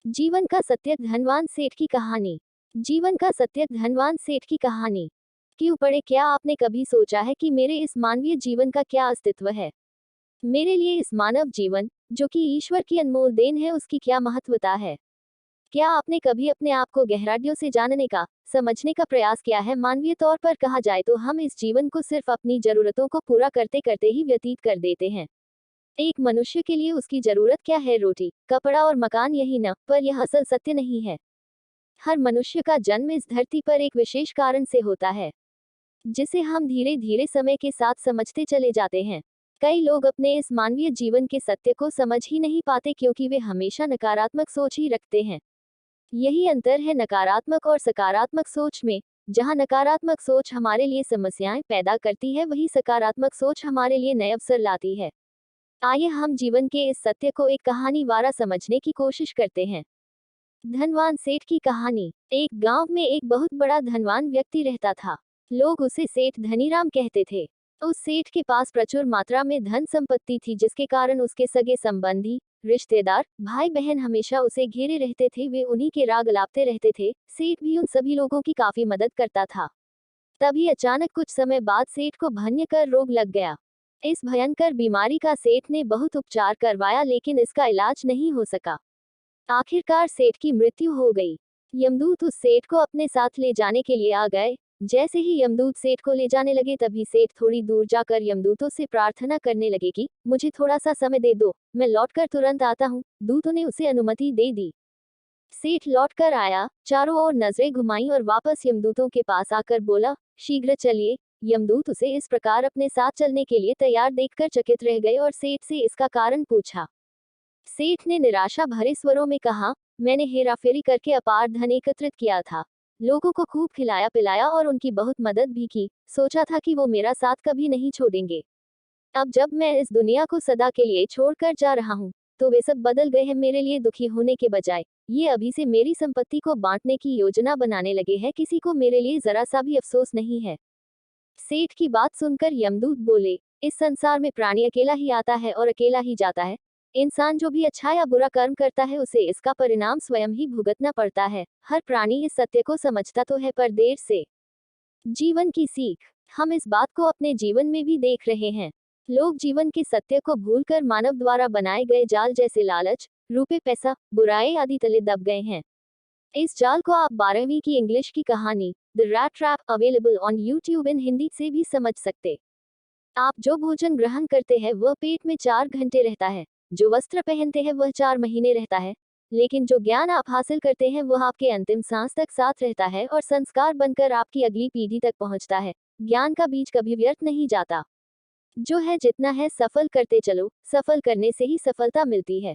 जीवन का सत्य धनवान सेठ की कहानी। जीवन का सत्य धनवान सेठ की कहानी। क्यों पढ़े? क्या आपने कभी सोचा है कि मेरे इस मानवीय जीवन का क्या अस्तित्व है? मेरे लिए इस मानव जीवन, जो कि ईश्वर की अनमोल देन है, उसकी क्या महत्वता है? क्या आपने कभी अपने आप को गहराइयों से जानने का, समझने का प्रयास किया है? मानवीय तौर पर कहा जाए तो हम इस जीवन को सिर्फ अपनी जरूरतों को पूरा करते करते ही व्यतीत कर देते हैं। एक मनुष्य के लिए उसकी जरूरत क्या है? रोटी, कपड़ा और मकान, यही न? पर यह असल सत्य नहीं है। हर मनुष्य का जन्म इस धरती पर एक विशेष कारण से होता है, जिसे हम धीरे धीरे समय के साथ समझते चले जाते हैं। कई लोग अपने इस मानवीय जीवन के सत्य को समझ ही नहीं पाते, क्योंकि वे हमेशा नकारात्मक सोच ही रखते हैं। यही अंतर है नकारात्मक और सकारात्मक सोच में। जहां नकारात्मक सोच हमारे लिए समस्याएं पैदा करती है, वही सकारात्मक सोच हमारे लिए नए अवसर लाती है। आइए हम जीवन के इस सत्य को एक कहानी द्वारा समझने की कोशिश करते हैं। धनवान सेठ की कहानी। एक गांव में एक बहुत बड़ा धनवान व्यक्ति रहता था। लोग उसे सेठ धनीराम कहते थे। उस सेठ के पास प्रचुर मात्रा में धन संपत्ति थी, जिसके कारण उसके सगे संबंधी, रिश्तेदार, भाई बहन हमेशा उसे घेरे रहते थे। वे उन्हीं के राग अलापते रहते थे। सेठ भी उन सभी लोगों की काफी मदद करता था। तभी अचानक कुछ समय बाद सेठ को भयंकर रोग लग गया। इस भयंकर बीमारी का सेठ ने बहुत उपचार करवाया, लेकिन इसका इलाज नहीं हो सका। आखिरकार सेठ की मृत्यु हो गई। यमदूत उस सेठ को अपने साथ ले जाने के लिए आ गए। जैसे ही यमदूत सेठ को ले जाने लगे, तभी सेठ थोड़ी दूर जाकर यमदूतों से प्रार्थना करने लगे कि मुझे थोड़ा सा समय दे दो, मैं लौटकर तुरंत आता हूँ। दूतों ने उसे अनुमति दे दी। सेठ लौटकर आया, चारों ओर नजरें घुमाई और वापस यमदूतों के पास आकर बोला, शीघ्र चलिए। यमदूत उसे इस प्रकार अपने साथ चलने के लिए तैयार देखकर चकित रह गए और सेठ से इसका कारण पूछा। सेठ ने निराशा भरे स्वरों में कहा, मैंने हेराफेरी करके अपार धन एकत्रित किया था। लोगों को खूब खिलाया पिलाया और उनकी बहुत मदद भी की। सोचा था कि वो मेरा साथ कभी नहीं छोड़ेंगे। अब जब मैं इस दुनिया को सदा के लिए छोड़कर जा रहा हूँ, तो वे सब बदल गए हैं। मेरे लिए दुखी होने के बजाय ये अभी से मेरी संपत्ति को बांटने की योजना बनाने लगे हैं। किसी को मेरे लिए जरा सा भी अफसोस नहीं है। सेठ की बात सुनकर यमदूत बोले, इस संसार में प्राणी अकेला ही आता है और अकेला ही जाता है। इंसान जो भी अच्छा या बुरा कर्म करता है, उसे इसका परिणाम स्वयं ही भुगतना पड़ता है। हर प्राणी इस सत्य को समझता तो है, पर देर से। जीवन की सीख। हम इस बात को अपने जीवन में भी देख रहे हैं। लोग जीवन के सत्य को भूलकर मानव द्वारा बनाए गए जाल जैसे लालच, रुपए, पैसा, बुराई आदि तले दब गए हैं। इस जाल को आप 12वीं की इंग्लिश की कहानी the rat trap, available on YouTube in Hindi, से भी समझ सकते। आप जो भोजन ग्रहण करते हैं वह पेट में 4 घंटे रहता है। जो वस्त्र पहनते हैं वह 4 महीने रहता है। लेकिन जो ज्ञान आप हासिल करते हैं वह आपके अंतिम सांस तक साथ रहता है और संस्कार बनकर आपकी अगली पीढ़ी तक पहुंचता है। ज्ञान का बीज कभी व्यर्थ नहीं जाता। जो है जितना है सफल करते चलो, सफल करने से ही सफलता मिलती है।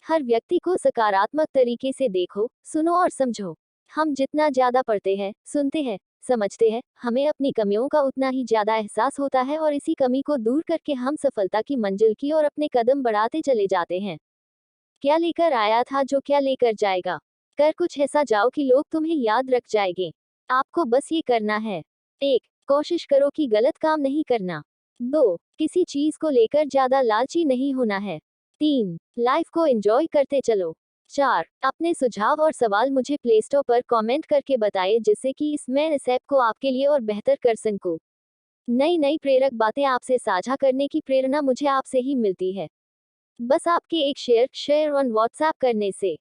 हर व्यक्ति को सकारात्मक तरीके से देखो, सुनो और समझो। हम जितना ज्यादा पढ़ते हैं, सुनते हैं, समझते हैं, हमें अपनी कमियों का उतना ही ज्यादा एहसास होता है, और इसी कमी को दूर करके हम सफलता की मंजिल की ओर अपने कदम बढ़ाते चले जाते हैं। क्या लेकर आया था जो क्या लेकर जाएगा। कर कुछ ऐसा जाओ कि लोग तुम्हें याद रख जाएंगे। आपको बस ये करना है। 1. कोशिश करो कि गलत काम नहीं करना। 2. किसी चीज को लेकर ज्यादा लालची नहीं होना है। 3. लाइफ को एंजॉय करते चलो। 4. अपने सुझाव और सवाल मुझे प्ले स्टोर पर कमेंट करके बताइए, जिससे कि मैं इस ऐप को आपके लिए और बेहतर कर सकूं। नई नई प्रेरक बातें आपसे साझा करने की प्रेरणा मुझे आपसे ही मिलती है। बस आपके एक शेयर ऑन व्हाट्सएप करने से।